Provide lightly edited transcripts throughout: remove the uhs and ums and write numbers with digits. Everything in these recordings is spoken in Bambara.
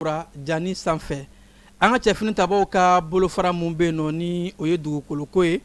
Jani sanfɛ an ka cɛfini tabaw ka bolofara mun bɛ nɔ ni o ye dugukoloko ye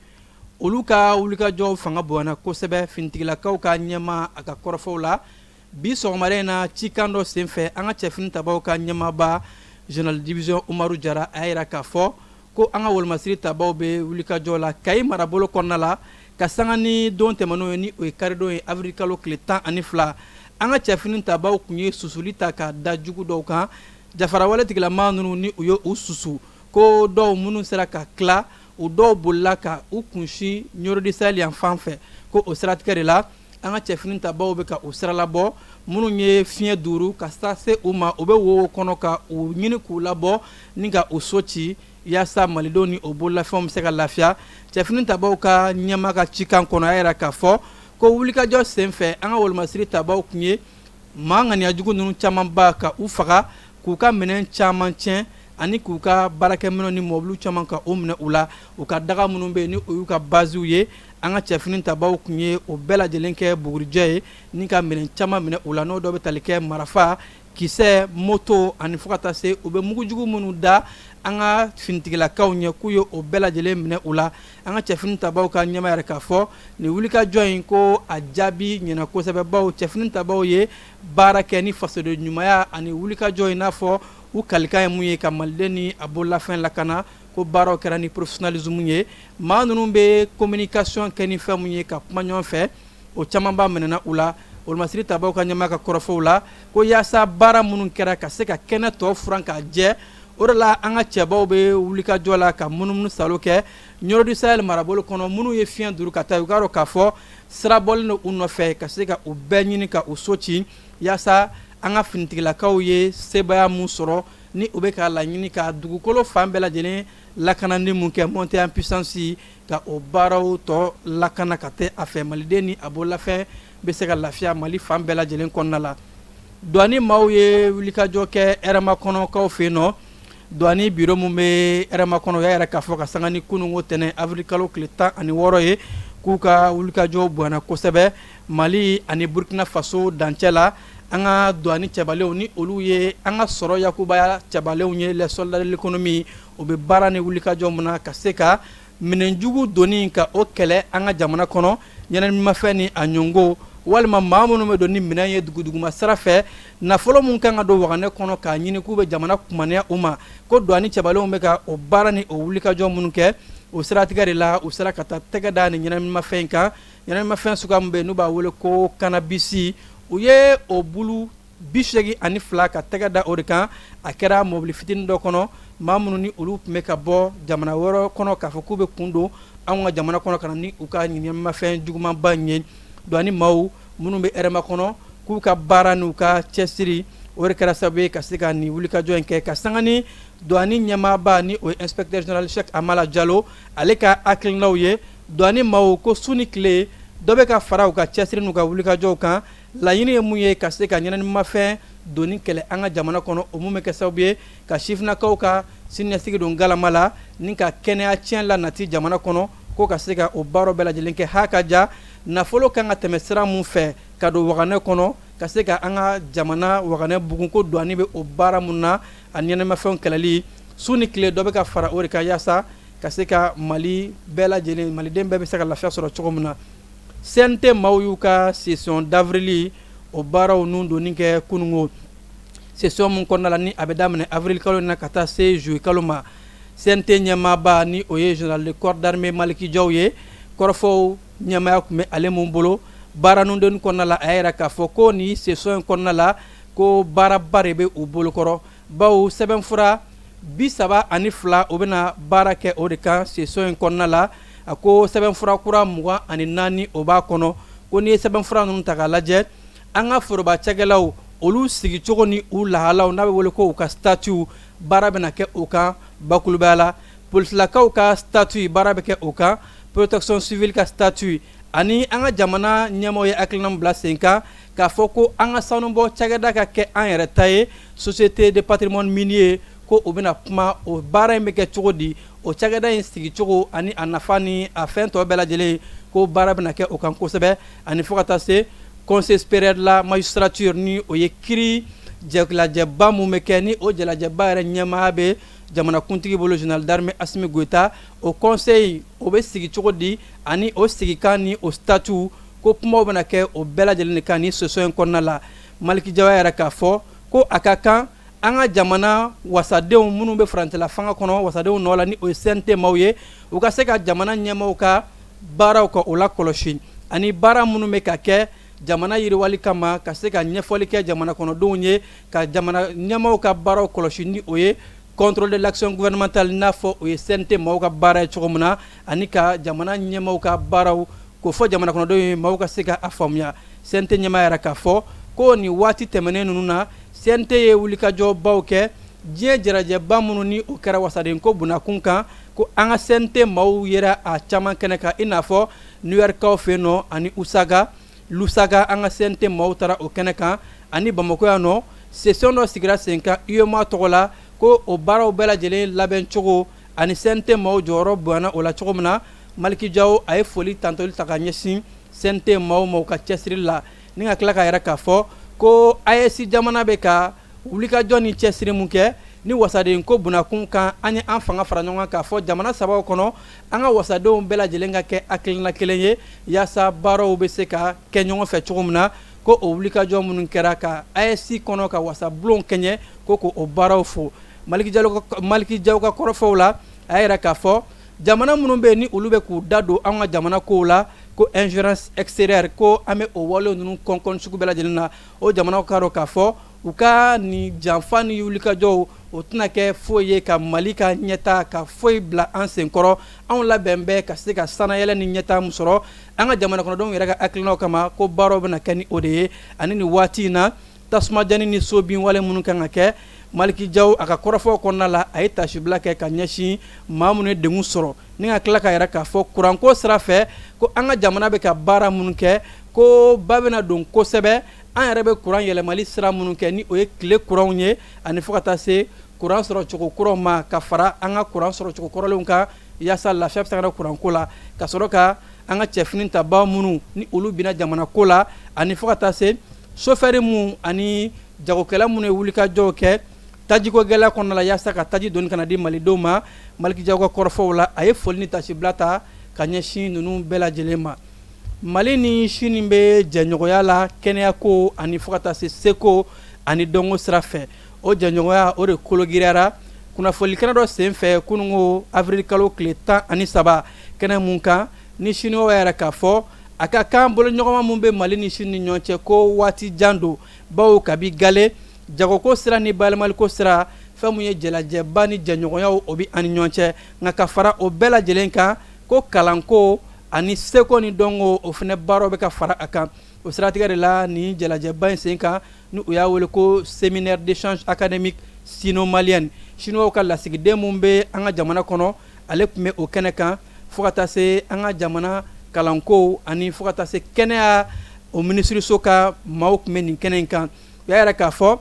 olu ka wulikajɔw fanga bonyana kosɛbɛ finitigilakaw ka ɲɛma a ka kɔrɔfɔw la bi sɔgɔmada in na cikan dɔ senfɛ an ka cɛfini tabaw ka ɲɛmaaba General Division Umaru Jara a yira k'a fɔ ko an ka wolomasiri tabaw bɛ wulikajɔ la Kayi marabolo kɔnɔna la ka sanga ni don tɛmɛn'o ye ni o ye karidon ye avril kalo tile 12 an ka cɛfini tabaw kun ye susuli ta ka da jugu dɔw kan jafarawale tigilama ninnu ni u ye u susu ko dɔw minnu sera ka tila u dɔw bolila ka u kunsi Ɲorodi Sahel yan fan fɛ ko o siratigɛ de la an ka cɛfini tabaw bɛ ka u sira labɔ minnu ye fiɲɛ duuru ka taa se u ma u bɛ wo kɔnɔ ka u ɲini k'u labɔ ni ka u so ci yaasa malidenw ni o bololafɛnw bɛ se ka lafiya cɛfini tabaw ka ɲɛma ka cikan kɔnɔ a yɛrɛ k'a fɔ ko wulikajɔ senfɛ an ka wolomasiri tabaw kun ye maa ŋaniyajugu ninnu camanba ka u faga k'u ka minɛn caman tiɲɛ ani k'u ka baarakɛminɛnw ni mɔbiliw caman ka o minɛ u la u ka daga minnu bɛ yen ni o y'u ka baziw ye an ka cɛfini tabaw kun ye o bɛɛ lajɛlen kɛ bugurijɛ ye ni ka minɛn caman minɛ u la n'o dɔ bɛ tali kɛ marifa kisɛ moto ani fo ka taa se u bɛ mugujugu minnu da an ka finitigilakaw ɲɛ k'u ye o bɛɛ lajɛlen minɛ u la an ka cɛfini tabaw ka ɲɛma yɛrɛ k'a fɔ nin wulikajɔ in ko a jaabi ɲɛna kosɛbɛ baw cɛfini tabaw ye baara kɛ ni fasoden ɲumanya ani wulikajɔ in n'a fɔ u kalikan ye mun ye ka maliden ni a bololafɛn lakana ko baaraw kɛra ni professionnalisme ye maa ninnu bɛ communication kɛ ni fɛn mun ye ka kuma ɲɔgɔn fɛ o caman b'a minɛna u la wolomasiri tabaw ka ɲɛma ka kɔrɔfɔw la ko yaasa baara minnu kɛra ka se ka kɛnɛ tɔ furan k'a jɛ o de la an ka cɛbaw bɛ wulikajɔ la ka munumunu salo kɛ Ɲorodi Sahel marabolo kɔnɔ minnu ye fiɲɛ duuru ka taa u k'a dɔn k'a fɔ sirabɔlen do u nɔfɛ ka se ka u bɛɛ ɲini ka u so ci yaasa an ka finitigilakaw ye sebaya mun sɔrɔ ni u bɛ ka laɲini ka dugukolo fan bɛɛ lajɛlen lakanani mun kɛ montée en puissance ka o baaraw tɔ lakana ka tɛ a fɛ maliden ni a bololafɛn bɛ se ka lafiya Mali fan bɛɛ lajɛlen kɔnɔna la douane maaw ye wulikajɔ kɛ hɛrɛma kɔnɔkaw fɛ yen nɔ douane bureau mun bɛ hɛrɛma kɔnɔ y'a yɛrɛ k'a fɔ ka sanga ni kununko tɛnɛn avril kalo tile 16 ye k'u ka wulikajɔ bonyana kosɛbɛ Mali ani Burkina Faso dancɛ la an ka douane cɛbalenw ni olu ye an ka sɔrɔ yakubaya cɛbalenw ye les soldats de l'économie o bɛ baara ni wulikajɔ mun na ka se ka minɛnjugu donni ka o kɛlɛ an ka jamana kɔnɔ ɲɛnaminimafɛn ni a ɲɔngo walima maa minnu bɛ don ni minɛn ye duguduguma sira fɛ nafolo mun kan ka don waganɛ kɔnɔ k'a ɲini k'u bɛ jamana kumaniya u ma ko douane cɛbalenw bɛ ka o baara ni o wulikajɔ minnu kɛ o siratigɛ de la u sera ka taa tɛgɛ da ni ɲɛnaminimafɛn in kan ɲɛnaminimafɛn suguya min bɛ yen n'u b'a wele ko cannabis u ye o bulu 82 ka tɛgɛ da o de kan a kɛra mɔbili fitinin dɔ kɔnɔ maa minnu ni olu tun bɛ ka bɔ jamana wɛrɛ kɔnɔ k'a fɔ k'u bɛ kun don anw ka jamana kɔnɔ ka na ni u ka ɲɛnaminimafɛn jugumanba in ye douane maaw minnu bɛ hɛrɛma kɔnɔ k'u ka baara n'u ka cɛsiri o de kɛra sababu ye ka se ka nin wulikajɔ in kɛ ka sanga ni douane ɲɛmaaba ni o ye inspecteur général Cheikh Amala Jalo ale ka hakilinaw ye douane maaw ko su ni tile dɔ bɛ ka fara u ka cɛsiri n'u ka wulikajɔw kan laɲini ye mun ye ka se ka ɲɛnaminimafɛn donni kɛlɛ an ka jamana kɔnɔ o mun bɛ kɛ sababu ye ka sifinnakaw ka siniɲɛsigi don galama la ni ka kɛnɛya tiɲɛ la nati jamana kɔnɔ ko ka se ka o baaraw bɛɛ lajɛlen kɛ ha ka ja nafolo kan ka tɛmɛ sira mun fɛ ka don waganɛ kɔnɔ ka se ka an ka jamana waganɛ bugun ko douane bɛ o baara mun na a ɲɛnaminimafɛnw kɛlɛli su ni tile dɔ bɛ ka fara o de kan yaasa ka se ka Mali bɛɛ lajɛlen maliden bɛɛ bɛ se ka lafiya sɔrɔ cogo min na CNT maaw y'u ka session d'avril o baaraw nun donni kɛ kununko session mun kɔnɔna la ni a bɛ daminɛ avril kalo in na ka taa se juillet kalo ma CNT ɲɛmaaba ni o ye général de corps d'armée Maliki Jaw ye kɔrɔfɔw ɲɛmaya tun bɛ ale mun bolo baara nun donni kɔnɔna la a y'a yira k'a fɔ ko nin session in kɔnɔna la ko baaraba de bɛ u bolokɔrɔ bawo sɛbɛnfura 32 o bɛna baara kɛ o de kan session in kɔnɔna la a ko sɛbɛnfura kura 24 o b'a kɔnɔ ko n'i ye sɛbɛnfura ninnu ta k'a lajɛ an ka foroba cakɛlaw olu sigicogo ni u lahalaw n'a bɛ wele ko u ka statut baara bɛna kɛ o kan bakurubaya la polisilakaw ka statut baara bɛ kɛ o kan protection civile ka statut ani an ka jamana ɲɛmɔgɔ ye hakilina bila sen kan k'a fɔ ko an ka sanubɔ cakɛda ka kɛ an yɛrɛ ta ye société de patrimoine minier ko o bɛna kuma o baara in bɛ kɛ cogo di o cakɛda in sigicogo ani a nafa ni a fɛn tɔ bɛɛ lajɛlen ko baara bɛna kɛ o kan kosɛbɛ ani fo ka taa se conseil supérieur de la magistrature ni o ye kiiri jɛlajɛba mun bɛ kɛ ni o jɛlajɛba yɛrɛ ɲɛmaa bɛ jamanakuntigi bolo général d'armée Assimi Goïta o conseil o bɛ sigi cogo di ani o sigikan ni o statut ko kumaw bɛna kɛ o bɛɛ lajɛlen de kan ni session in kɔnɔna la Maliki Jawa yɛrɛ k'a fɔ ko a ka kan an ka jamana wasadenw minnu bɛ farancɛla fanga kɔnɔ wasadenw nɔ la ni o ye CNT maaw ye u ka se ka jamana ɲɛmaaw ka baaraw ka o la kɔlɔsi ani baara minnu bɛ ka kɛ jamana yiriwali kama ka se ka ɲɛfɔli kɛ jamana kɔnɔdenw ye ka jamana ɲɛmaaw ka baaraw kɔlɔsi ni o ye contrôle de l'action gouvernementale n'a fɔ o ye CNT maaw ka baara ye cogo min na ani ka jamana ɲɛmaaw ka baaraw k'o fɔ jamana kɔnɔdenw ye maaw ka se ka a faamuya CNT ɲɛmaa yɛrɛ k'a fɔ ko nin waati tɛmɛnen ninnu na CNT ye wulikajɔbaw kɛ diɲɛ jarajɛba minnu ni o kɛra wasaden ko bunakun kan ko an ka CNT maaw yera a caman kɛnɛ kan i n'a fɔ New Yorkaw fɛ yen nɔ ani Lusaga an ka CNT maaw taara o kɛnɛ kan ani Bamako yan nɔ session dɔ sigira sen kan UEMOA tɔgɔ la ko o baaraw bɛɛ lajɛlen labɛn cogo ani CNT maaw jɔyɔrɔ bonyana o la cogo min na Maliki Jawo a ye foli tantɔli ta ka ɲɛsin CNT maaw ka cɛsiri la ni ka tila ka yɛrɛ k'a fɔ ko AES jamana bɛ ka wulikajɔ ni cɛsiri mun kɛ ni wasaden ko bunakun kan an ye an fanga fara ɲɔgɔn kan k'a fɔ jamana sabaw kɔnɔ an ka wasadenw bɛɛ lajɛlen ka kɛ hakilina kelen ye yaasa baaraw bɛ se ka kɛ ɲɔgɔn fɛ cogo min na ko o wulikajɔ minnu kɛra ka AES kɔnɔ ka wasabulon kɛɲɛ ko o baaraw fo Maliki Jawo ka kɔrɔfɔw la a yɛrɛ k'a fɔ jamana minnu bɛ yen ni olu bɛ k'u da don an ka jamana kow la ko ingérence extérieure ko an bɛ o walew ninnu kɔnkɔn sugu bɛɛ lajɛlen na o jamanaw ka dɔn k'a fɔ u ka nin janfa ni wulikajɔw o tɛna kɛ foyi ye ka Mali ka ɲɛta ka foyi bila an senkɔrɔ anw labɛn bɛ ka se ka sanayɛlɛ ni ɲɛta mun sɔrɔ an ka jamana kɔnɔdenw yɛrɛ ka hakilinaw kama ko baaraw bɛna kɛ ni o de ye ani nin waati in na tasumajani ni sobin wale minnu kan ka kɛ Maliki Jawo a ka kɔrɔfɔw kɔnɔna la a ye tasibila kɛ ka ɲɛsin maa minnu ye degun sɔrɔ ni ka tila ka yɛrɛ k'a fɔ kuranko sira fɛ ko an ka jamana bɛ ka baara minnu kɛ ko ba bɛna don kosɛbɛ an yɛrɛ bɛ kuran yɛlɛmali sira minnu kɛ ni o ye tile kuranw ye ani fo ka taa se kuran sɔrɔ cogo kuraw ma ka fara an ka kuran sɔrɔ cogo kɔrɔlenw kan yaasa lafiya bɛ se ka na kuranko la ka sɔrɔ ka an ka cɛfini tabaa minnu ni olu bina jamana ko la ani fo ka taa se chauffeur mun ani jagokɛla minnu ye wulikajɔw kɛ tajiko gɛlɛya kɔnɔna la yaasa ka taji doni kana di malidenw ma Maliki Jawo ka kɔrɔfɔw la a ye foli ni tasibila ta ka ɲɛsin ninnu bɛɛ lajɛlen ma Mali ni Chine bɛ jɛɲɔgɔnya la kɛnɛyako ani fo ka taa se seko ani dɔnko sira fɛ o jɛɲɔgɔnya o de kologiriyara kunnafoni kɛnɛ dɔ sen fɛ kununko avril kalo tile 13 kɛnɛ mun kan ni Chinois yɛrɛ k'a fɔ a ka kan boloɲɔgɔnma mun bɛ Mali ni Chine ni ɲɔgɔn cɛ ko waati jan don bawo kabi gale jagoko sira ni bayɛlɛmaliko sira fɛn mun ye jɛlajɛba ni jɛɲɔgɔnyaw o bɛ ani ɲɔgɔn cɛ nka ka fara o bɛɛ lajɛlen kan ko kalanko ani seko ni dɔnko o fana baaraw bɛ ka fara a kan o siratigɛ de la ni jɛlajɛba in sen kan ni u y'a wele ko séminaire d'échange académique sino-malien Chinois ka lasigiden mun bɛ an ka jamana kɔnɔ ale tun bɛ o kɛnɛ kan fo ka taa se an ka jamana kalanko ani fo ka taa se kɛnɛya o minisiriso ka maaw tun bɛ nin kɛnɛ in kan u y'a yɛrɛ k'a fɔ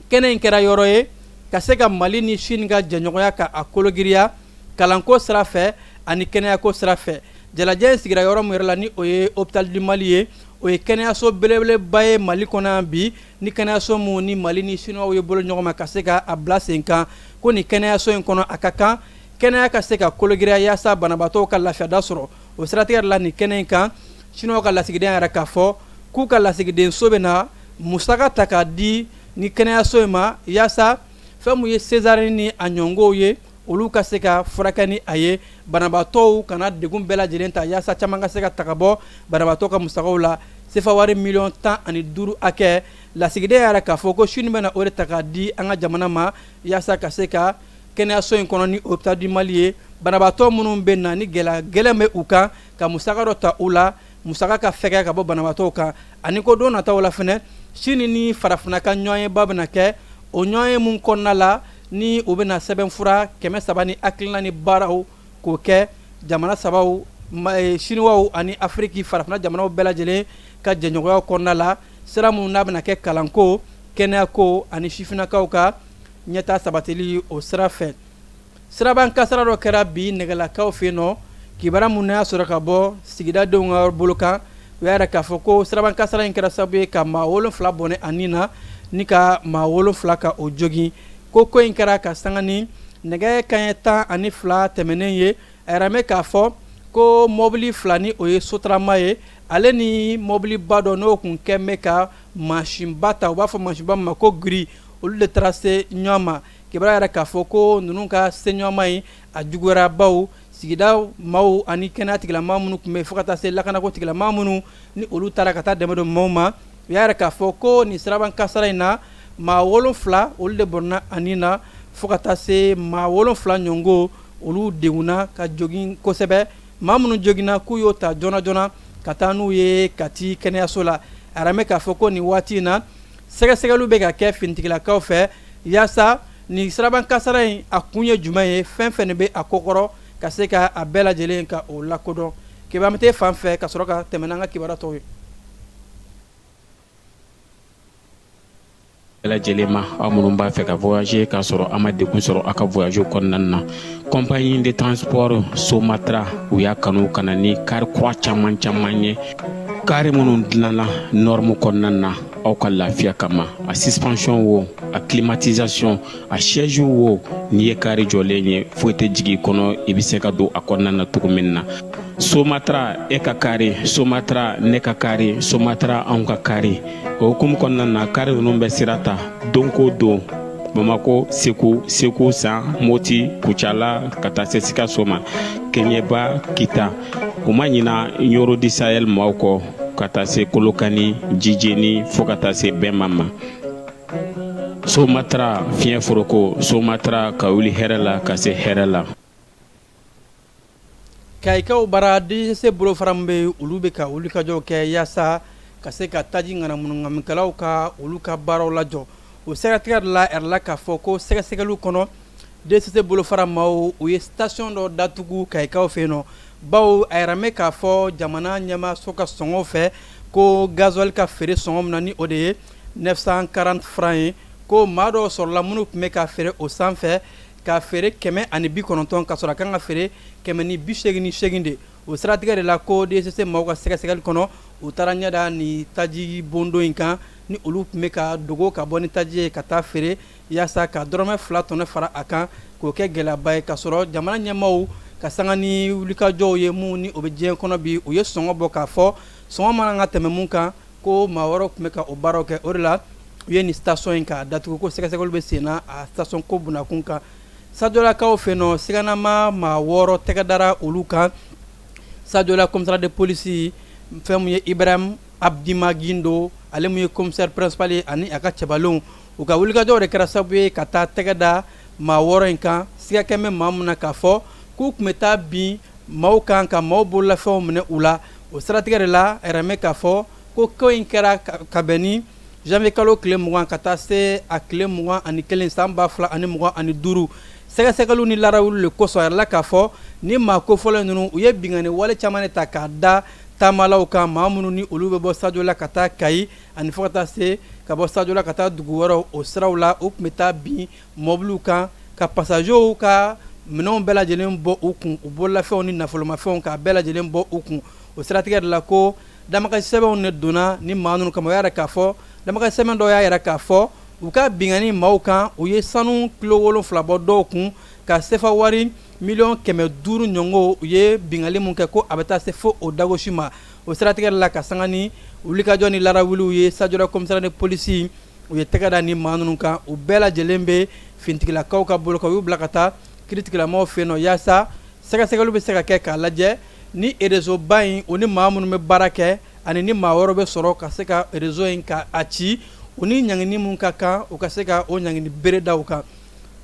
kɛnɛ in kɛra yɔrɔ ye ka se ka Mali ni Chine ka jɛɲɔgɔnya ka a kologiriya kalanko sira fɛ ani kɛnɛyako sira fɛ jalajɛ in sigira yɔrɔ min yɛrɛ la ni o ye hôpital du Mali ye o ye kɛnɛyaso belebeleba ye Mali kɔnɔ bi ni kɛnɛyaso mun ni Mali ni Chinois ye bolo ɲɔgɔn ma ka se ka a bila sen kan ko ni kɛnɛyaso in kɔnɔ a ka kan kɛnɛya ka se ka kologiriya yaasa banabaatɔw ka lafiyada sɔrɔ o siratigɛ de la ni kɛnɛ in kan Chinois ka lasigiden yɛrɛ k'a fɔ k'u ka lasigiden so bɛ na musaka ta k'a di ni kɛnɛyaso in ma yaasa fɛn mun ye césarienne ni a ɲɔngow ye olu ka se ka furakɛ ni a ye banabaatɔw kana degun bɛɛ lajɛlen ta yaasa caman ka se ka taga bɔ banabaatɔ ka musakaw la sefa wari miliyɔn 15 hakɛ lasigiden yɛrɛ k'a fɔ ko Chine bɛna o de ta k'a di an ka jamana ma yaasa ka se ka kɛnɛyaso in kɔnɔ ni hôpital du Mali ye banabaatɔ minnu bɛ na ni gɛlɛya bɛ u kan ka musaka dɔ ta u la musaka ka fɛgɛ ka bɔ banabaatɔw kan ani ko don nataw la fɛnɛ Chine ni farafinna ka ɲɔgɔnyeba bɛna kɛ o ɲɔgɔnye mun kɔnɔna la ni u bɛna sɛbɛnfura 300 ni hakilina ni baaraw k'o kɛ jamana sabaw Chinois ani Afriki farafinna jamanaw bɛɛ lajɛlen ka jɛɲɔgɔnya kɔnɔna la sira mun n'a bɛna kɛ kalanko kɛnɛyako ani sifinnakaw ka ɲɛta sabatili o sira fɛ siraban kasara dɔ kɛra bi nɛgɛlakaw fɛ yen nɔ kibaruya mun y'a sɔrɔ ka bɔ sigidadenw ka bolo kan u y'a yɛrɛ k'a fɔ ko siraban kasara in kɛra sababu ye ka maa 7 bɔnɛ a nin na ni ka maa 7 ka o jogi ko ko in kɛra ka sanga ni nɛgɛ kaɲɛ 12 tɛmɛnen ye a yɛrɛ mɛ k'a fɔ ko mobili 2 ni o ye sotarama ye ale ni mobili ba dɔ n'o kun kɛ mɛ ka mansinba ta u b'a fɔ mansinba ma ko giri olu de taara se ɲɔgɔn ma kibaruya yɛrɛ k'a fɔ ko ninnu ka se ɲɔgɔn ma in a juguyara baw sigida maaw ani kɛnɛya tigilama minnu tun bɛ fo ka taa se lakanako tigilama minnu ni olu taara ka taa dɛmɛ don maaw ma u y'a yɛrɛ k'a fɔ ko nin siraban kasara in na maa 7 olu de bɔnna ani na fo ka taa se maa 7 ɲɔngo olu degunna ka jogin kosɛbɛ maa minnu joginna k'u y'o ta joona joona ka taa n'u ye Kati kɛnɛyaso la a yɛrɛ mɛ k'a fɔ ko nin waati in na sɛgɛsɛgɛliw bɛ ka kɛ finitigilakaw fɛ yaasa nin siraban kasara in a kun ye jumɛn ye fɛn fɛn de bɛ a kokɔrɔ ka se ka a bɛɛ lajɛlen ka o lakodɔn kibaramete fan fɛ ka sɔrɔ ka tɛmɛ n'an ka kibaruya tɔw ye. lajɛlen ma aw minnu b'a fɛ ka voyager k'a sɔrɔ a ma degun sɔrɔ a ka voyage kɔnɔna na compagnie de transport Somatra u y'a kanu ka na ni kari kura caman ye kari minnu dilanna norme kɔnɔna na aw ka lafiya kama a suspension wo a climatisation a siège wo n'i ye kari jɔlen ye foyi tɛ jigin kɔnɔ i bɛ se ka don a kɔnɔna na cogo min na Somatra e ka kari Somatra ne ka kari Somatra anw ka kari o hukumu kɔnɔna na kari ninnu bɛ sira ta don ko don Bamako Segu San Moti Kucala ka taa se Sikaso ma Keɲeba Kita o ma ɲina Yoro di Sahel maaw kɔ ka taa se Kolokani Jijeni fo ka taa se Bɛnma ma Somatra fiɲɛ foroko Somatra ka wuli hɛrɛ la ka se hɛrɛ la Kayikaw bara DGC bolofara min bɛ olu bɛ ka wulikajɔw kɛ yaasa ka se ka taji ŋanamunŋamikɛlaw ka olu ka baaraw lajɔ o sɛgɛtigɛ de la ɛrɛla k'a fɔ ko sɛgɛsɛgɛliw kɔnɔ DGC bolofara maaw u ye station dɔ datugu Kayikaw fɛ yen nɔ bawo a yɛrɛ mɛ k'a fɔ jamana ɲɛmaaso ka sɔngɔw fɛ ko gasoil ka feere sɔngɔ min na ni o de ye 940 francs ye ko maa dɔw sɔrɔla minnu tun bɛ ka feere o sanfɛ ka feere 190 ka sɔrɔ a kan ka feere 188 de o siratigɛ de la ko DGC maaw ka sɛgɛsɛgɛli kɔnɔ u taara ɲɛda ni taji bondo in kan ni olu tun bɛ ka dogo ka bɔ ni taji ye ka taa feere yaasa ka dɔrɔmɛ 2 tɔnɔ fara a kan k'o kɛ gɛlɛyaba ye ka sɔrɔ jamana ɲɛmaaw ka sanga ni wulikajɔw ye mun ni o bɛ diɲɛ kɔnɔ bi u ye sɔngɔ bɔ k'a fɔ sɔngɔ mana ka tɛmɛ mun kan ko maa wɛrɛw tun bɛ ka o baaraw kɛ o de la u ye nin station in ka datugu ko sɛgɛsɛgɛliw bɛ sen na a station ko bunakun kan Sadolakaw fɛ yen nɔ siganama maa 6 tɛgɛ dara olu kan Sadola commissaire de police fɛn mun ye Ibrahim Abdima Gindo ale mun ye commissaire principal ye ani a ka cɛbalenw u ka wulikajɔw de kɛra sababu ye ka taa tɛgɛ da maa 6 in kan siga kɛ bɛ maa mun na k'a fɔ k'u tun bɛ taa bin maaw kan ka maaw bololafɛnw minɛ u la o siratigɛ de la a yɛrɛ mɛ k'a fɔ ko ko in kɛra ka bɛn ni janvier kalo tile 20 ka taa se a tile 21 san 2025 sɛgɛsɛgɛliw ni larawuliw de kosɔn a yɛrɛ la k'a fɔ ni maa kofɔlen ninnu u ye bingani wale caman de ta k'a da taamalaw kan maa minnu ni olu bɛ bɔ Sadio la ka taa Kayi ani fo ka taa se ka bɔ Sadio la ka taa dugu wɛrɛw o siraw la u tun bɛ taa bin mɔbiliw kan ka pasagerow ka minɛnw bɛɛ lajɛlen bɔ u kun u bololafɛnw ni nafolomafɛnw k'a bɛɛ lajɛlen bɔ u kun o siratigɛ de la ko damakasɛbɛnw de donna ni maa ninnu kama o y'a yɛrɛ k'a fɔ damakasɛbɛn dɔw y'a yɛrɛ k'a fɔ u ka bingani maaw kan u ye sanu kilo 7 bɔ dɔw kun ka sefa wari miliyɔn 500 ɲɔngo u ye bingali mun kɛ ko a bɛ taa se fo o dagosi ma o siratigɛ la ka sanga ni wulikajɔ ni larawuliw ye Sadio commissaire de police u ye tɛgɛ da ni maa ninnu kan u bɛɛ lajɛlen bɛ finitigilakaw ka bolo kan u y'u bila ka taa kiiritigilamaw fɛ yen nɔ yaasa sɛgɛsɛgɛliw bɛ se ka kɛ k'a lajɛ ni réseau ba in o ni maa minnu bɛ baara kɛ ani ni maa wɛrɛw bɛ sɔrɔ ka se ka réseau in ka a ci u ni ɲangini mun ka kan u ka se ka o ɲangini bere da u kan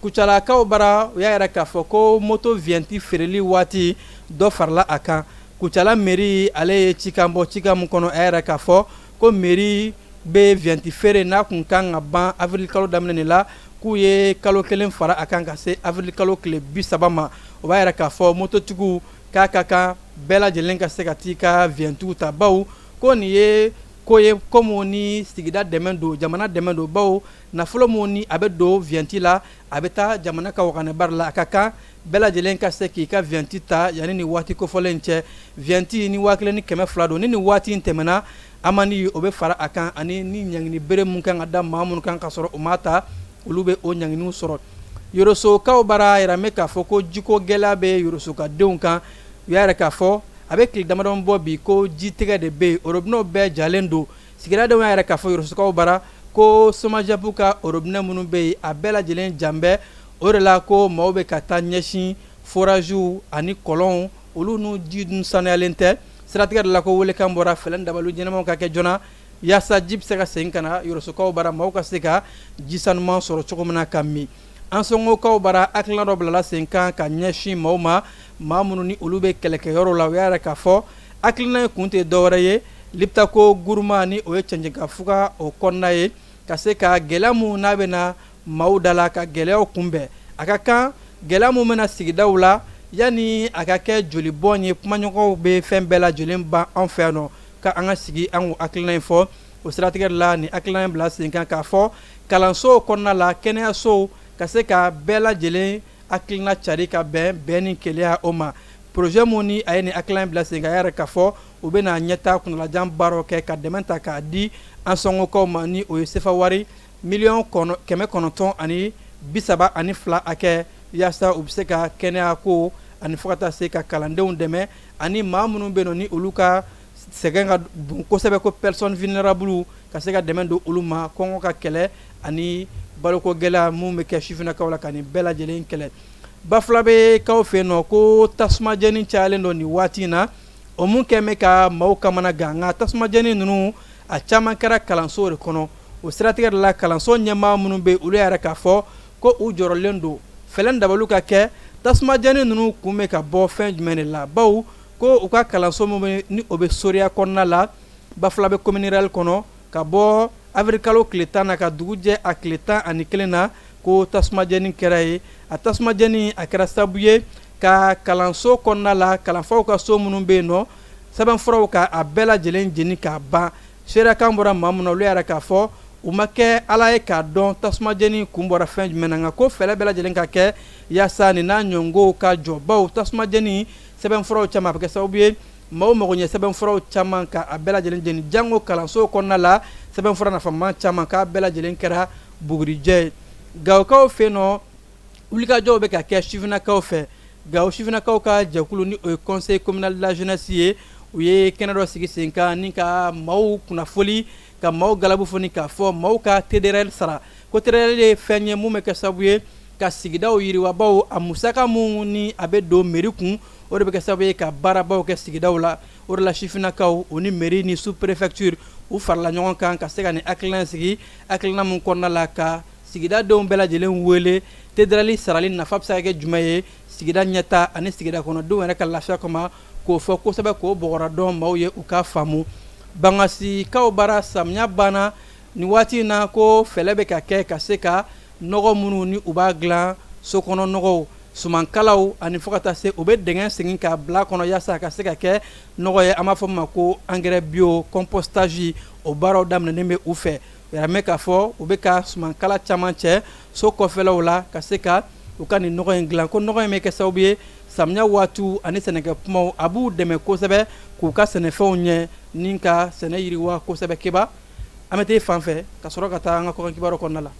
Kucalakaw bara u y'a yɛrɛ k'a fɔ ko moto viyanti feereli waati dɔ farala a kan Kucala mairie ale ye cikan bɔ cikan mun kɔnɔ a y'a yɛrɛ k'a fɔ ko mairie bɛ viyanti feere n'a kun kan ka ban avril kalo daminɛ de la k'u ye kalo 1 fara a kan ka se avril kalo tile 30 ma o b'a yɛrɛ k'a fɔ mototigiw k'a ka kan bɛɛ lajɛlen ka se ka t'i ka viyantiw ta baw ko nin ye ko ye komi ni sigida dɛmɛ don jamana dɛmɛ don baw nafolo mun ni a bɛ don viyanti la a bɛ taa jamana ka wakanɛbara la a ka kan bɛɛ lajɛlen ka se k'i ka viyanti ta yanni ni waati kofɔlen cɛ viyanti ni 1200 don ni nin waati in tɛmɛna amani o be fara akan ani ni ɲangini bere mun kan ka da maa mun kan ka sɔrɔ o ma ta olu be o ɲanginiw sɔrɔ yorosokaw bara yɛrɛ mɛ k'a fɔ ko jiko gɛlɛya bɛ yorosokadenw kan u y'a yɛrɛ k'a fɔ a bɛ tile damadɔ bɔ bi ko ji tigɛ de bɛ yen orobinɛw bɛɛ jalen don sigidadenw y'a yɛrɛ k'a fɔ yorosokaw bara ko somajapu ka orobinɛ minnu bɛ yen a bɛɛ lajɛlen jan bɛ o de la ko maaw bɛ ka taa ɲɛsin foraziw ani kɔlɔnw olu n'u ji dun sanuyalen tɛ siratigɛ de la ko welekan bɔra fɛlɛn dabaliw ɲɛnamaw ka kɛ joona yaasa ji bɛ se ka segin ka na yorosokaw bara maaw ka se ka ji sanuman sɔrɔ cogo min na ka min an sɔngokaw bara hakilina dɔ bilala sen kan ka ɲɛsin maaw ma maa minnu ni olu bɛ kɛlɛkɛyɔrɔ la u y'a yɛrɛ k'a fɔ hakilina in kun tɛ dɔwɛrɛ ye liptako guruma ni o ye cɛncɛnka fuga o kɔnɔna ye ka se ka gɛlɛya mun n'a bɛ na maaw da la ka gɛlɛyaw kunbɛn a ka kan gɛlɛya mun bɛna sigidaw la yanni a ka kɛ jolibɔn ye kumaɲɔgɔnw bɛ fɛn bɛɛ lajɛlen ban an fɛ yan nɔ ka an ka sigi an k'o hakilina in fɔ o siratigɛ de la nin hakilina in bila sen kan k'a fɔ kalansow kɔnɔna la kɛnɛyasow ka se ka bɛɛ lajɛlen hakilina cari ka bɛn ni keleya o ma projet mun ni a ye nin hakilina in bila sen kan a yɛrɛ k'a fɔ u bɛna ɲɛta kunnalajan baaraw kɛ ka dɛmɛ ta k'a di an sɔngokaw ma ni o ye sefa wari miliyɔn 932 a kɛ yaasa u bɛ se ka kɛnɛya ko ani fo ka taa se ka kalandenw dɛmɛ ani maa minnu bɛ yen nɔ ni olu ka sɛgɛn ka bon kosɛbɛ ko personne vulnérable ka se ka dɛmɛ don olu ma kɔngɔ ka kɛlɛ ani baloko gɛlɛya mun bɛ kɛ sifinnakaw la ka nin bɛɛ lajɛlen kɛlɛ bafula bɛ kaw fɛ yen nɔ ko tasumajɛni cayalen don nin waati in na o mun kɛ mɛ ka maaw kamana gan nka tasumajɛni ninnu a caman kɛra kalanso de kɔnɔ o siratigɛ de la kalanso ɲɛmaa minnu bɛ olu yɛrɛ k'a fɔ ko u jɔrɔlen don fɛlɛn dabaliw ka kɛ tasumajɛni ninnu kun bɛ ka bɔ fɛn jumɛn de la bawo ko u ka kalanso min bɛ ni o bɛ soriya kɔnɔna la bafula bɛ commune rurale kɔnɔ ka bɔ avril tile 10 na ka dugu jɛ a tile 11 na ko tasumajɛni kɛra ye a tasumajɛni a kɛra sababu ye ka kalanso kɔnɔna la kalanfaw ka so minnu bɛ yen nɔ sɛbɛnfuraw ka a bɛɛ lajɛlen jeni k'a ban seerekan bɔra maa min na olu yɛrɛ k'a fɔ u ma kɛ ala ye k'a dɔn tasumajɛni kun bɔra fɛn jumɛn na nka ko fɛlɛ bɛɛ lajɛlen ka kɛ yaasa nin n'a ɲɔngow ka jɔ bawo tasumajɛni sɛbɛnfuraw caman a bɛ kɛ sababu ye maaw mago ɲɛ sɛbɛnfuraw caman ka a bɛɛ lajɛlen jeni jango kalanso kɔnɔna la sɛbɛnfura nafama caman k'a bɛɛ lajɛlen kɛra bugurijɛ ye gawukaw fɛ yen nɔ wulikajɔw bɛ ka kɛ sifinnakaw fɛ gawo sifinnakaw ka jɛkulu ni o ye conseil communal de la jeunesse ye u ye kɛnɛ dɔ sigi sen kan ni ka maaw kunnafoli ka maaw galabu foni k'a fɔ maaw ka TDRL sara ko TDRL ye fɛn ye mun bɛ kɛ sababu ye ka sigidaw yiriwa bawo a musaka mun ni a bɛ don mairie kun o de bɛ kɛ sababu ye ka baarabaw kɛ sigidaw la o de la sifinnakaw o ni mairie ni sous préfecture u farala ɲɔgɔn kan ka se ka nin hakilina in sigi hakilina mun kɔnɔna la ka sigidadenw bɛɛ lajɛlen wele TDRL sarali nafa bɛ se ka kɛ jumɛn ye sigida ɲɛta ani sigida kɔnɔdenw yɛrɛ ka lafiya kama k'o fɔ kosɛbɛ k'o bɔgɔra dɔn maaw ye u ka faamu bangasikaw bara samiya banna nin waati in na ko fɛlɛ bɛ ka kɛ ka se ka nɔgɔ minnu ni u b'a dilan sokɔnɔ nɔgɔw sumankalaw ani fo ka taa se u bɛ dingɛ segin k'a bila kɔnɔ yaasa ka se ka kɛ nɔgɔ ye an b'a fɔ min ma ko engrais bio compostage o baaraw daminɛnen bɛ u fɛ u yɛrɛ mɛn k'a fɔ u bɛ ka sumankala caman cɛ so kɔfɛlaw la ka se ka u ka nin nɔgɔ in dilan ko nɔgɔ in bɛ kɛ sababu ye samiya waatiw ani sɛnɛkɛ kumaw a b'u dɛmɛ kosɛbɛ k'u ka sɛnɛfɛnw ɲɛ ni ka sɛnɛ yiriwa kosɛbɛ keba an bɛ taa fan fɛ ka sɔrɔ ka taa an ka kɔkan kibaru kɔnɔna la.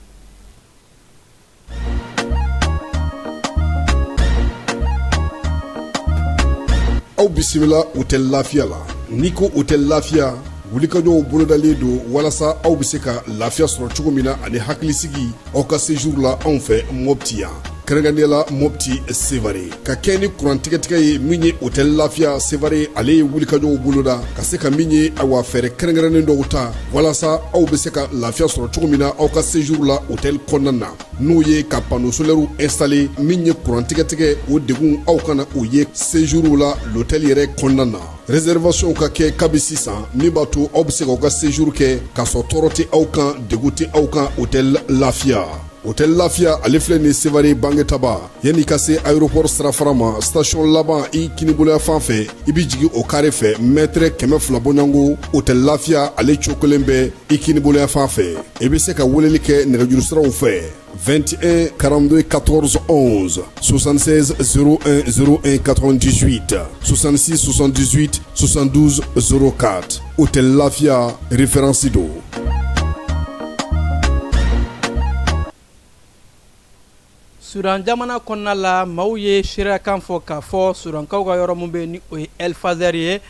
aw bisimila hôtel lafiya la n'i ko hôtel lafiya wulikajɔw bolodalen don walasa aw bɛ se ka lafiya sɔrɔ cogo min na ani hakilisigi aw ka séjour la anw fɛ Mopti yan kɛrɛnkɛrɛnnenya la Mopti Sevare ka kɛ ni kurantigɛtigɛ ye min ye hôtel lafiya Sevare ale ye wulikajɔw boloda ka se ka min ye awa fɛɛrɛ kɛrɛnkɛrɛnnen dɔw ta walasa aw bɛ se ka lafiya sɔrɔ cogo min na aw ka séjour la hôtel kɔnɔna na n'o ye ka panneau solaire installé min ye kurantigɛtigɛ o degun aw kana o ye séjour la l'hôtel yɛrɛ kɔnɔna na réservation ka kɛ kabi sisan min b'a to aw bɛ se k'aw ka séjour kɛ k'a sɔrɔ tɔɔrɔ tɛ aw kan degun tɛ aw kan hôtel lafiya hôtel Lafia ale filɛ ni Sevare Bangetaba yanni ka se aéroport sirafara ma station laban i kiniboloya fan fɛ i bi jigi o carré fɛ mètre 200 bɔɲango hôtel Lafia ale cokolen bɛ i kiniboloya fan fɛ i bi se ka weleli kɛ nɛgɛjuru siraw fɛ 21 42 14 11 76 01 01 98 66 78 72 04 hôtel Lafia référence do. Sudan jamana kɔnɔna la maaw ye seereya kan fɔ k'a fɔ sudankaw ka yɔrɔ min bɛ ni o ye El Fazer ye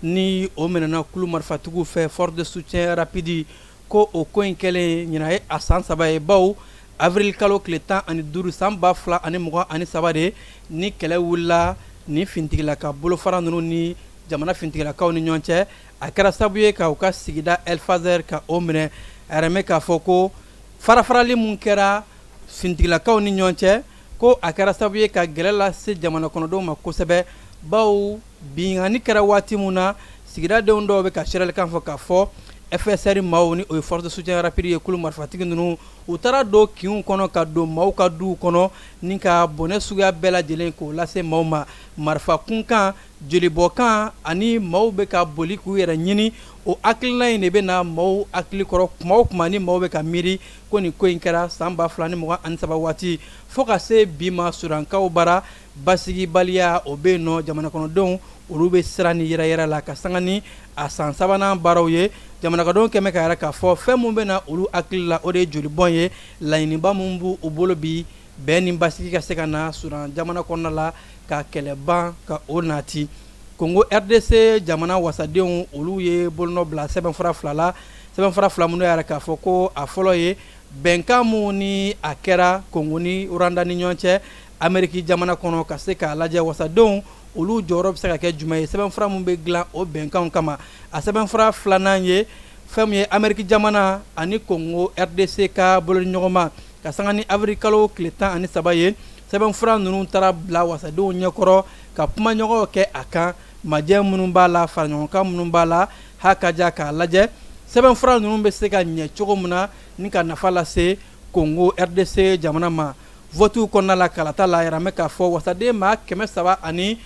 ni o minɛna kulu marifatigiw fɛ force de soutien rapide ko o ko in kɛlen ɲinan ye a san 3 ye baw avril kalo tile 15 san 2023 de ni kɛlɛ wulila ni fintigilaka bolofara ninnu ni jamana fintigilakaw ni ɲɔgɔn cɛ a kɛra sababu ye ka u ka sigida El Fazer ka o minɛ a yɛrɛ k'a fɔ ko farafarali mun kɛra fintigilakaw ni ɲɔgɔn cɛ ko a kɛra sababu ye ka gɛlɛ lase jamana kɔnɔdenw ma kosɛbɛ baw binkani kɛra waati mun na sigidadenw dɔw bɛ ka seerelikan fɔ k'a fɔ FSR maaw ni o ye force de soutien rapide ye kulu marifatigi ninnu u taara don kinw kɔnɔ ka don maaw ka duw kɔnɔ ni ka bɔnɛ suguya bɛɛ lajɛlen k'o lase maaw ma marifa kunkan jolibɔkan ani maaw bɛ ka boli k'u yɛrɛ ɲini o hakilina in de bɛ na maaw hakili kɔrɔ kuma o kuma ni maaw bɛ ka miiri ko nin ko in kɛra san 2023 waati fo ka se bi ma sudankaw bara basigibaliya o bɛ yen nɔ jamana kɔnɔdenw olu bɛ siran ni yɛrɛ la ka sanga ni a san 3nan baaraw ye jamanakadenw kɛmɛ ka yɛrɛ k'a fɔ fɛn mun bɛ na olu hakili la o de ye jolibɔn ye laɲiniba mun b'u bolo bi bɛn ni basigi ka se ka na Sudan jamana kɔnɔna la ka kɛlɛ ban ka o nati Congo RDC jamana wasadenw olu ye bolonɔ bila sɛbɛnfura 2 la sɛbɛnfura 2 minnu yɛrɛ k'a fɔ ko a fɔlɔ ye bɛnkan mun ni a kɛra Congo ni Rwanda ni ɲɔgɔn cɛ Amérique jamana kɔnɔ ka se k'a lajɛ wasadenw olu jɔyɔrɔ bɛ se ka kɛ jumɛn ye sɛbɛnfura mun bɛ dilan o bɛnkanw kama a sɛbɛnfura 2nan ye fɛn min ye Amérique jamana ani Congo RDC ka bolodiɲɔgɔnma ka sanga ni avril kalo tile 13 ye sɛbɛnfura ninnu taara bila wasadenw ɲɛkɔrɔ ka kumaɲɔgɔnw kɛ a kan majɛ minnu b'a la faraɲɔgɔnkan minnu b'a la hakaja k'a lajɛ sɛbɛnfura ninnu bɛ se ka ɲɛ cogo min na ni ka nafa lase Congo RDC jamana ma votu kɔnɔna la kalata la yɛrɛ k'a fɔ wasaden maa 346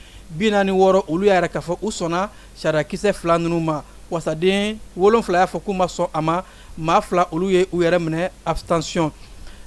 olu y'a yɛrɛ k'a fɔ u sɔnna sariyakisɛ 2 ninnu ma wasaden 7 y'a fɔ k'u ma sɔn a ma maa 2 olu ye u yɛrɛ minɛ abstention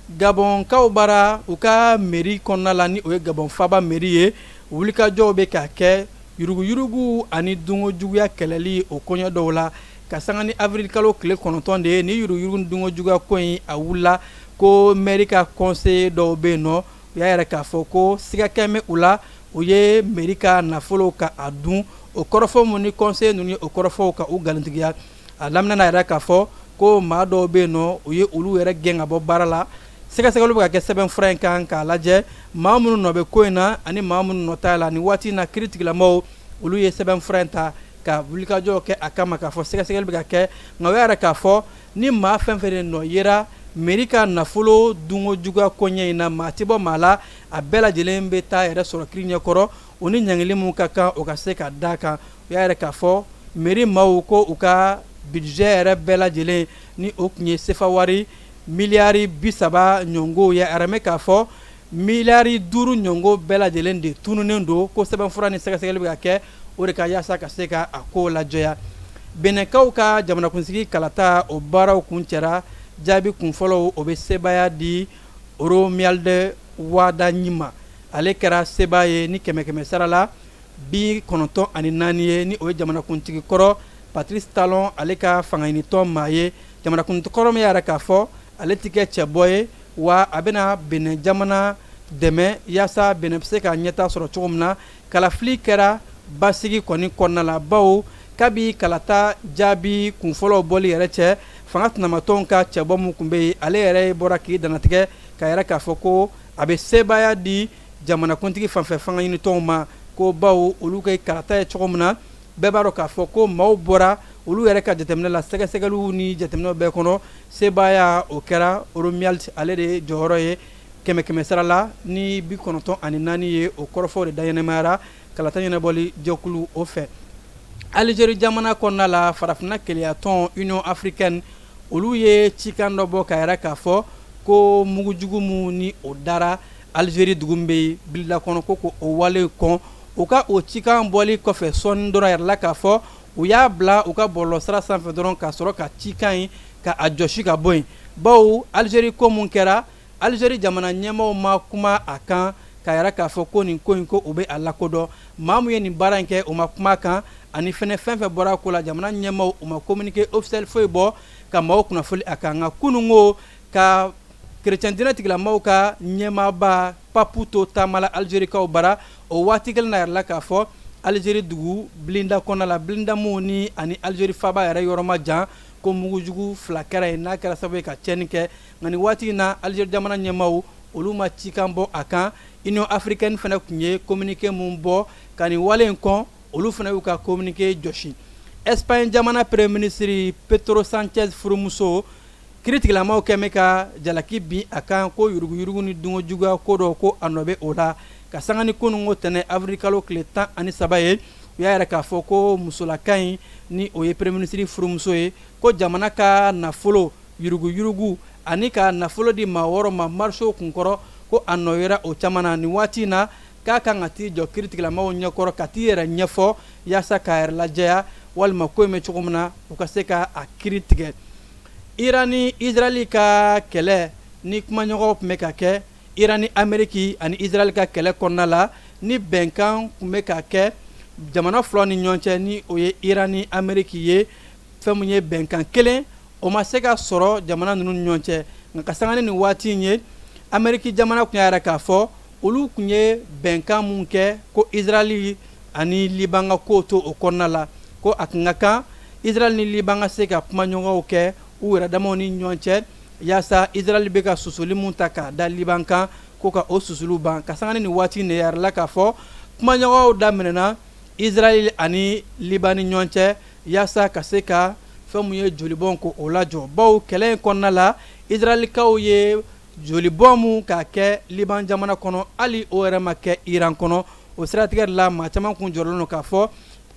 Gabonkaw bara u ka mairie kɔnɔna la ni o ye Gabon faba mairie ye wulikajɔw bɛ k'a kɛ yuruguyurugu ani dungo juguya kɛlɛli o koɲɛ dɔw la ka sanga ni avril kalo tile 9 de ye ni yuruguyurugu ni dungo juguya ko in a wulila ko mairie ka conseil dɔw bɛ yen nɔ u y'a yɛrɛ k'a fɔ ko siga kɛmɛ u la u ye mairie ka nafolo ka a dun o kɔrɔfɔ mun ni conseil ninnu ye o kɔrɔfɔw ka u nkalontigiya a daminɛna yɛrɛ k'a fɔ ko maa dɔw bɛ yen nɔ u ye olu yɛrɛ gɛn ka bɔ baara la sɛgɛsɛgɛliw bɛ ka kɛ sɛbɛnfura in kan k'a lajɛ maa minnu nɔ bɛ ko in na ani maa minnu nɔ t'a la ni waati in na kiiritigilamaw olu ye sɛbɛnfura in ta ka wulikajɔw kɛ a kama k'a fɔ sɛgɛsɛgɛli bɛ ka kɛ nka o yɛrɛ k'a fɔ ni maa fɛn fɛn de nɔ yera mairie ka nafolo dungo juguya koɲɛ in na maa tɛ bɔ maa la a bɛɛ lajɛlen bɛ taa yɛrɛ sɔrɔ kiiri ɲɛkɔrɔ o ni ɲangili mun ka kan o ka se ka da kan o y'a yɛrɛ k'a fɔ mairie maaw ko u ka budget yɛrɛ bɛɛ lajɛlen ni o tun ye sefa wari miliyari 30 ɲɔngo ye arame k'a fɔ miliyari 5 ɲɔngo bɛɛ lajɛlen de tununen don ko sɛbɛnfura ni sɛgɛsɛgɛli bɛ ka kɛ o de ka yaasa ka se ka a ko lajɛya Benɛkaw ka jamanakuntigi kalata o baaraw kun cɛra jaabi kunfɔlɔw o bɛ sebaya di Oromialde Wadaɲima ale kɛra seba ye ni 100 sara la 94 ye ni o ye jamanakuntigi kɔrɔ Patrice Talon ale ka fangaɲinitɔ maa ye jamanakuntigi kɔrɔ min yɛrɛ k'a fɔ ale tɛ kɛ cɛbɔ ye wa a bɛna Benɛ jamana dɛmɛ yaasa Benɛ bɛ se ka ɲɛta sɔrɔ cogo min na kalafili kɛra basigi kɔni kɔnɔna la bawo kabi kalata jaabi kunfɔlɔw bɔli yɛrɛ cɛ fanga tɛnamatɔnw ka cɛbɔ mun tun bɛ yen ale yɛrɛ bɔra k'i danatigɛ ka yɛrɛ k'a fɔ ko a bɛ sebaya di jamanakuntigi fanfɛ fanga ɲinitɔnw ma ko bawo olu ka kalata ye cogo min na bɛɛ b'a dɔn k'a fɔ ko maaw bɔra olu yɛrɛ ka jateminɛ la sɛgɛsɛgɛliw ni jateminɛw bɛɛ kɔnɔ sebaya o kɛra Oromialde ale de jɔyɔrɔ ye 100 sara la ni 94 ye o kɔrɔfɔw de dayɛnɛmayara kalata ɲɛnabɔli jɛkulu o fɛ Algérie jamana kɔnɔna la farafinna keleyatɔn Union africaine olu ye cikan dɔ bɔ ka yɛrɛ k'a fɔ ko mugujugu mu ni o dara Algérie dugumbe bilda kono ko o wale kon o ka o cikan bɔli kɔfɛ sɔɔni dɔrɔn yɛrɛ la k'a fɔ u y'a bila u ka bɔlɔlɔsira sanfɛ dɔrɔn ka sɔrɔ ka cikan in ka a jɔsi ka bɔ yen bawo Algérie ko mun kɛra Algérie jamana ɲɛmaaw ma kuma a kan ka yɛrɛ k'a fɔ ko nin ko in ko o bɛ a lakodɔn maa mun ye nin baara in kɛ o ma kuma kan ani fɛnɛ fɛn fɛn bɔra a ko la jamana ɲɛmaaw o ma communiqué officiel foyi bɔ ka maaw kunnafoli a kan nka kununko ka chrétien dinɛ tigilamaaw ka ɲɛmaaba paputo taamala Algérikaw bara o waati kelen na yɛrɛ la k'a fɔ Algérie dugu bilinda kɔnɔna la bilinda mun ni ani Algérie faaba yɛrɛ yɔrɔ ma jan ko mugujugu fila kɛra yen n'a kɛra sababu ye ka tiɲɛni kɛ nka nin waati in na Algérie jamana ɲɛmaaw olu ma cikan bɔ a kan Union africaine fana tun ye communiqué mun bɔ ka nin wale in kɔn olu fana y'u ka communiqué jɔsi Espagne jamana premier ministre Pedro Sanchez furumuso kiiritigilamaw kɛn bɛ ka jalaki bin a kan ko yuruguyurugu ni dungo juguya ko dɔ ko a nɔ bɛ o la ka sanga ni kununko tɛnɛ avril kalo tile 13 ye u y'a yɛrɛ k'a fɔ ko musolaka in ni o ye premier ministre furumuso ye ko jamana ka nafolo yuruguyurugu ani ka nafolo di maa wɔɔrɔ ma mariseau kunkɔrɔ ko a nɔyera o caman na nin waati in na k'a kan ka t'i jɔ kiiritigilamaw ɲɛkɔrɔ ka t'i yɛrɛ ɲɛfɔ yaasa k'a yɛrɛ lajɛya walima ko in bɛ cogo min na u ka se ka a kiiri tigɛ Iran ni Israël ka kɛlɛ ni kumaɲɔgɔnw tun bɛ ka kɛ Iran ni Amérique ani Israël ka kɛlɛ kɔnɔna la ni bɛnkan tun bɛ ka kɛ jamana fila ni ɲɔgɔn cɛ ni o ye Iran ni Amérique ye fɛn mun ye bɛnkan kelen o ma se ka sɔrɔ jamana ninnu ni ɲɔgɔn cɛ nka ka sanga ni nin waati in ye Amérique jamana tun y'a yɛrɛ k'a fɔ olu tun ye bɛnkan mun kɛ ko Israël ani Liban ka kow to o kɔnɔna la ko a tun ka kan Israël ni Liban ka se ka kumaɲɔgɔnw kɛ u yɛrɛ damaw ni ɲɔgɔn cɛ yaasa Israël bɛ ka susuli mun ta k'a da Liban kan ko ka o susulu ban ka sanga ni nin waati in de yɛrɛ la k'a fɔ kumaɲɔgɔnw daminɛna Israël ani Liban ni ɲɔgɔn cɛ yaasa ka se ka fɛn mun ye jolibɔn ko o lajɔ bawo kɛlɛ in kɔnɔna la Israɛlikaw ye jolibɔn mun k'a kɛ Liban jamana kɔnɔ hali o yɛrɛ ma kɛ Iran kɔnɔ o siratigɛ de la maa caman kun jɔrɔlen don k'a fɔ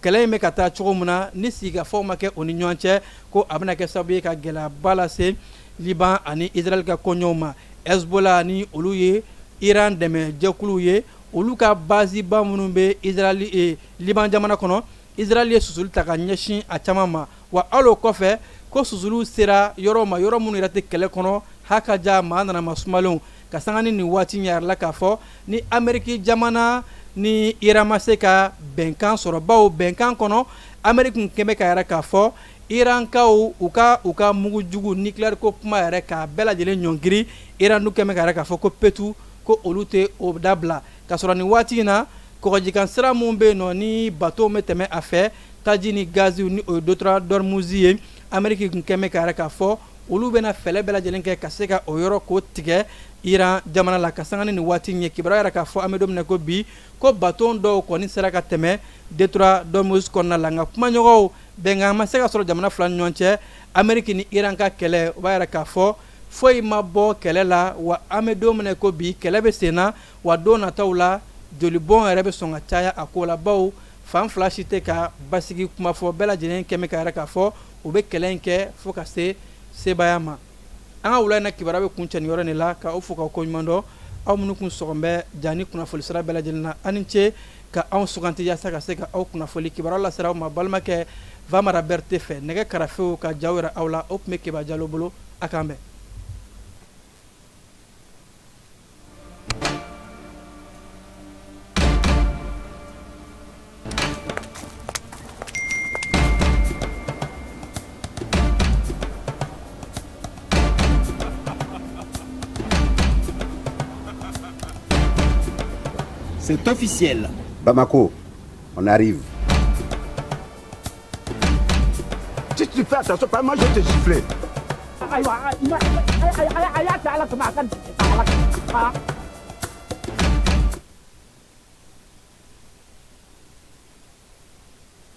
kɛlɛ in bɛ ka taa cogo min na ni sigikafɔw ma kɛ o ni ɲɔgɔn cɛ ko a bɛna kɛ sababu ye ka gɛlɛyaba lase Liban ani Israël ka kɔɲɔw ma Hezbollah ni olu ye Iran dɛmɛ jɛkuluw ye olu ka baziba minnu bɛ Israël Liban jamana kɔnɔ Israël ye susuli ta ka ɲɛsin a caman ma wa hali o kɔfɛ ko susuluw sera yɔrɔ ma yɔrɔ minnu yɛrɛ tɛ kɛlɛ kɔnɔ hakaja maa nana masumalenw ka sanga ni nin waati in yɛrɛ la k'a fɔ ni Amérique jamana ni Iran ma se ka bɛnkan sɔrɔ bawo bɛnkan kɔnɔ Amérique kun kɛn bɛ ka yɛrɛ k'a fɔ Irankaw u ka mugujugu nucléaire ko kuma yɛrɛ k'a bɛɛ lajɛlen ɲɔngiri Iran dun kɛn bɛ ka yɛrɛ k'a fɔ ko petu ko olu tɛ o dabila ka sɔrɔ nin waati in na kɔgɔjikan sira mun bɛ yen nɔ ni bateau bɛ tɛmɛ a fɛ taji ni gaziw ni o ye Detroit d'Ormuz ye Amérique kun kɛn bɛ ka yɛrɛ k'a fɔ olu bɛna fɛlɛ bɛɛ lajɛlen kɛ ka se ka o yɔrɔ ko tigɛ Iran jamana la ka sanga ni nin waati in ye kibaruya yɛrɛ k'a fɔ an bɛ don min na ko bi ko bateau dɔw kɔni sera ka tɛmɛ Detroit d'Ormuz kɔnɔna la nka kumaɲɔgɔnw bɛnkan ma se ka sɔrɔ jamana fila ni ɲɔgɔn cɛ Amérique ni Iran ka kɛlɛ o b'a yɛrɛ k'a fɔ foyi ma bɔ kɛlɛ la wa an bɛ don min na ko bi kɛlɛ bɛ sen na wa don nataw la jolibɔn yɛrɛ bɛ sɔn ka caya a ko la bawo fan fila si tɛ ka basigi kuma fɔ bɛɛ lajɛlen kɛn bɛ ka yɛrɛ k'a fɔ u bɛ kɛlɛ in kɛ fo ka se sebaya ma an ka wula in na kibaruya bɛ kun cɛ nin yɔrɔ in la k'aw fo k'aw koɲuman dɔn aw minnu kun sɔgɔn bɛ ja ni kunnafoni sira bɛɛ lajɛlen na a ni ce ka anw suganti yaasa ka se ka aw kunnafoni kibaruya lasera aw ma balimakɛ Vamara Berete fɛ nɛgɛ karafew ka jaw yɛrɛ aw la o tun bɛ Keba Jalo bolo a k'an bɛn. C'est officiel. Bamako, on arrive. Si tu fais attention, pas moi je vais te gifler.